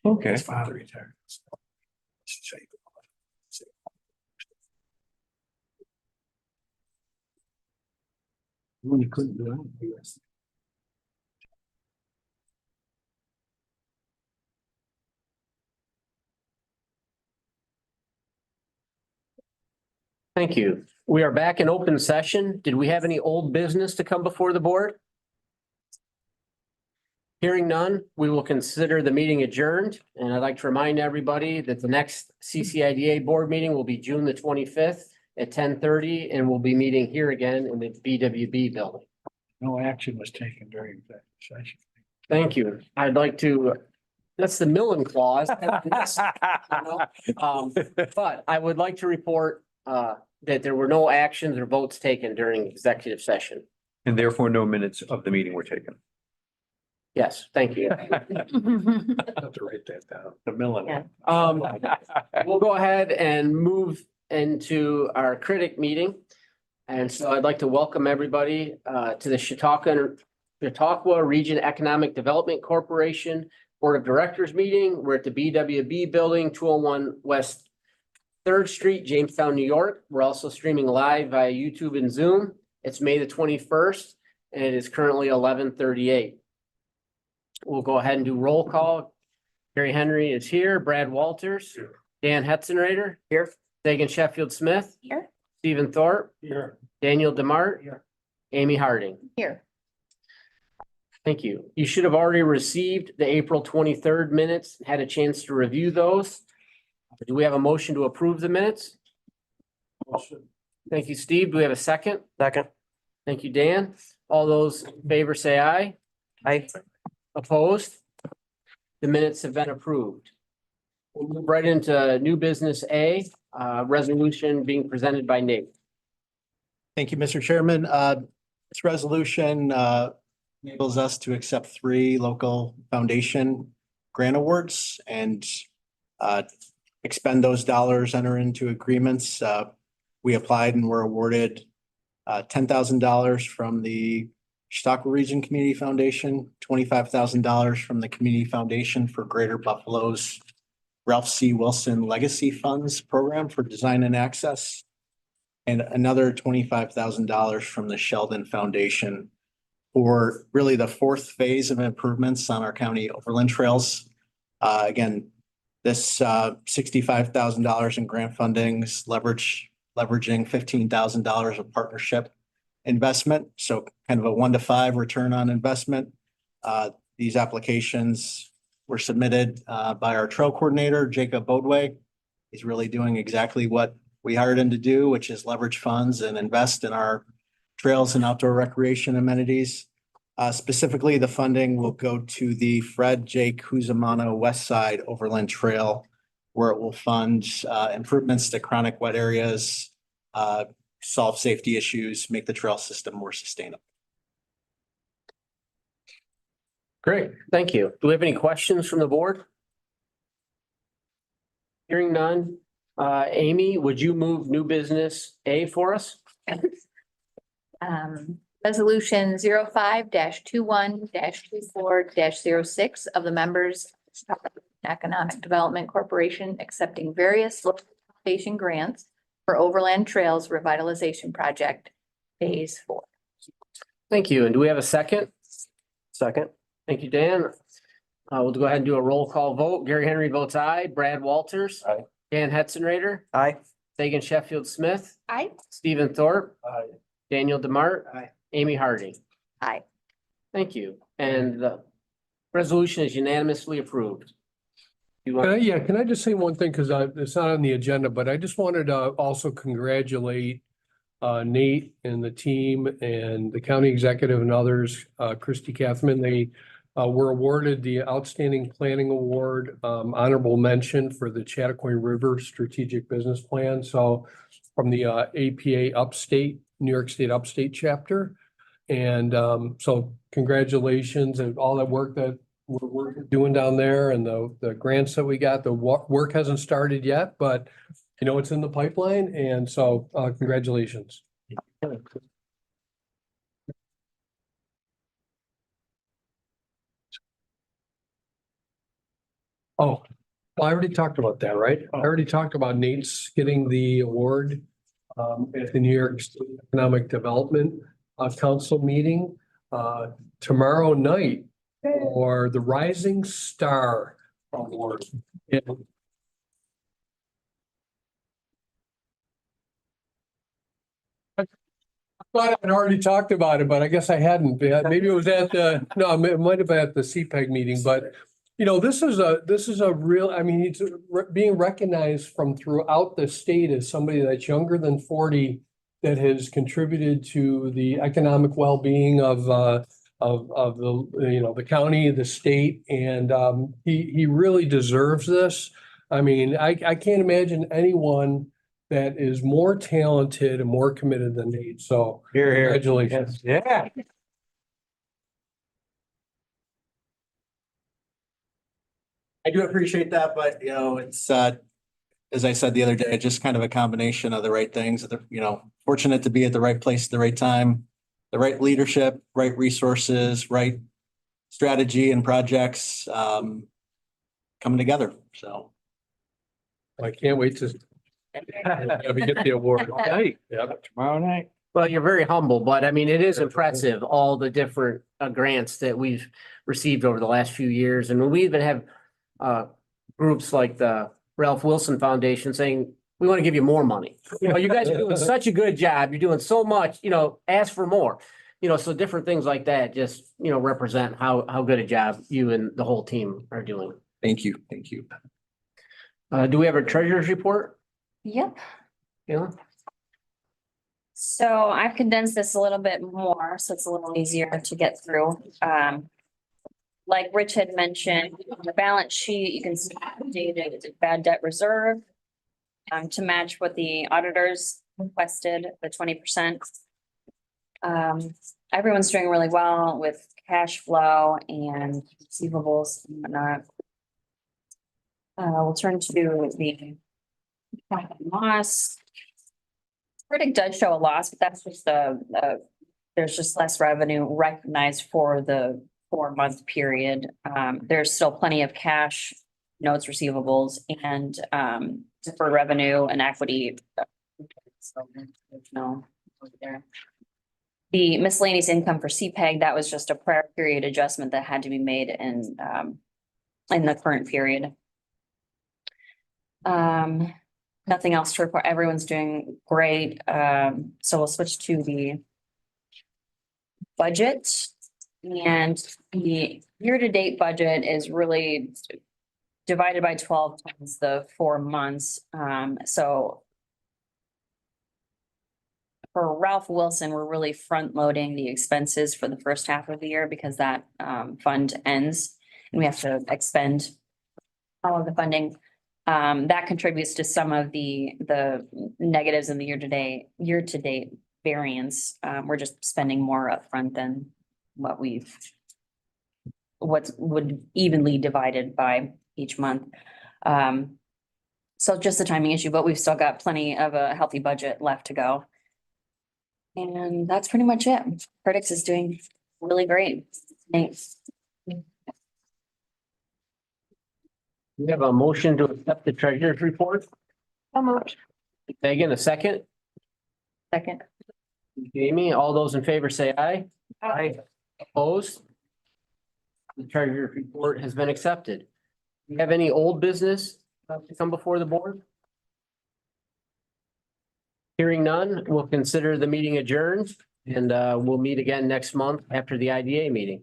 Okay. His father retired. When you couldn't do it. Thank you. We are back in open session. Did we have any old business to come before the board? Hearing none, we will consider the meeting adjourned. And I'd like to remind everybody that the next CCIDA board meeting will be June the 25th at 10:30, and we'll be meeting here again in the BWB building. No action was taken during that session. Thank you. I'd like to, that's the Millen clause. But I would like to report that there were no actions or votes taken during executive session. And therefore, no minutes of the meeting were taken. Yes, thank you. I have to write that down. The Millen. Yeah. We'll go ahead and move into our critic meeting. And so I'd like to welcome everybody to the Chautauqua Region Economic Development Corporation Board of Directors meeting. We're at the BWB building, 201 West 3rd Street, Jamestown, New York. We're also streaming live via YouTube and Zoom. It's May the 21st, and it is currently 11:38. We'll go ahead and do roll call. Gary Henry is here, Brad Walters, Dan Hetzenrader here, Megan Sheffield Smith Here. Stephen Thorpe, Here. Daniel Demart, Here. Amy Harding. Here. Thank you. You should have already received the April 23rd minutes, had a chance to review those. Do we have a motion to approve the minutes? Thank you, Steve. Do we have a second? Second. Thank you, Dan. All those in favor say aye. Aye. Opposed? The minutes have been approved. We'll move right into new business A, resolution being presented by Nate. Thank you, Mr. Chairman. This resolution enables us to accept 3 local foundation grant awards and expend those dollars, enter into agreements. We applied and were awarded $10,000 from the Chautauqua Region Community Foundation, $25,000 from the Community Foundation for Greater Buffalo's Ralph C. Wilson Legacy Funds Program for Design and Access, and another $25,000 from the Sheldon Foundation for really the 4th phase of improvements on our county overland trails. Again, this $65,000 in grant fundings, leveraging $15,000 of partnership investment. So kind of a 1 to 5 return on investment. These applications were submitted by our trail coordinator, Jacob Bodway. He's really doing exactly what we hired him to do, which is leverage funds and invest in our trails and outdoor recreation amenities. Specifically, the funding will go to the Fred J. Cusimano West Side Overland Trail, where it will fund improvements to chronic wet areas, solve safety issues, make the trail system more sustainable. Great, thank you. Do we have any questions from the board? Hearing none. Amy, would you move new business A for us? Resolution 05-21-24-06 of the members of the Economic Development Corporation accepting various local foundation grants for Overland Trails Revitalization Project Phase 4. Thank you. And do we have a second? Second. Thank you, Dan. We'll go ahead and do a roll call vote. Gary Henry votes aye. Brad Walters. Aye. Dan Hetzenrader. Aye. Megan Sheffield Smith. Aye. Stephen Thorpe. Aye. Daniel Demart. Aye. Amy Harding. Aye. Thank you. And the resolution is unanimously approved. You want- Yeah, can I just say one thing? Because it's not on the agenda, but I just wanted to also congratulate Nate and the team and the county executive and others, Christy Kathman. They were awarded the Outstanding Planning Award, honorable mention for the Chautauqua River Strategic Business Plan. So from the APA Upstate, New York State Upstate chapter. And so congratulations and all that work that we're doing down there and the grants that we got. The work hasn't started yet, but you know, it's in the pipeline. And so congratulations. Oh, well, I already talked about that, right? I already talked about Nate's getting the award at the New York State Economic Development Council meeting tomorrow night for the Rising Star Award. Yeah. I thought I'd already talked about it, but I guess I hadn't. Maybe it was at the, no, it might have been at the CPEG meeting, but you know, this is a real, I mean, it's being recognized from throughout the state as somebody that's younger than 40 that has contributed to the economic well-being of the, you know, the county, the state, and he really deserves this. I mean, I can't imagine anyone that is more talented and more committed than Nate. So congratulations. Yeah. I do appreciate that, but you know, it's as I said the other day, just kind of a combination of the right things, you know, fortunate to be at the right place at the right time, the right leadership, right resources, right strategy and projects coming together. So I can't wait to get the award. Hey, Yep. tomorrow night. Well, you're very humble, but I mean, it is impressive, all the different grants that we've received over the last few years. And we even have groups like the Ralph Wilson Foundation saying, we want to give you more money. You know, you guys are doing such a good job. You're doing so much, you know, ask for more. You know, so different things like that just, you know, represent how good a job you and the whole team are doing. thank you. Thank you. Do we have a treasurer's report? Yep. Yeah. So I've condensed this a little bit more, so it's a little easier to get through. Like Rich had mentioned, the balance sheet, you can see updated bad debt reserve. To match what the auditors requested, the 20%. Everyone's doing really well with cash flow and receivables and whatnot. We'll turn to the profit and loss. CREDC does show a loss, but that's just there's just less revenue recognized for the 4-month period. There's still plenty of cash, notes, receivables, and deferred revenue and equity. So there's no there. The miscellaneous income for CPEG, that was just a prior period adjustment that had to be made in the current period. Nothing else to report. Everyone's doing great. So we'll switch to the budget. And the year-to-date budget is really divided by 12 times the 4 months. So for Ralph Wilson, we're really front loading the expenses for the first half of the year because that fund ends and we have to expend all of the funding. That contributes to some of the negatives in the year-to-date variance. We're just spending more upfront than what would evenly divided by each month. So just a timing issue, but we've still got plenty of a healthy budget left to go. And that's pretty much it. CREDC is doing really great. Thanks. We have a motion to accept the treasurer's report. Megan, a second. Second. Jamie, all those in favor say aye. Aye. Opposed? The treasurer's report has been accepted. Do you have any old business to come before the board? Hearing none, we'll consider the meeting adjourned and we'll meet again next month after the IDA meeting.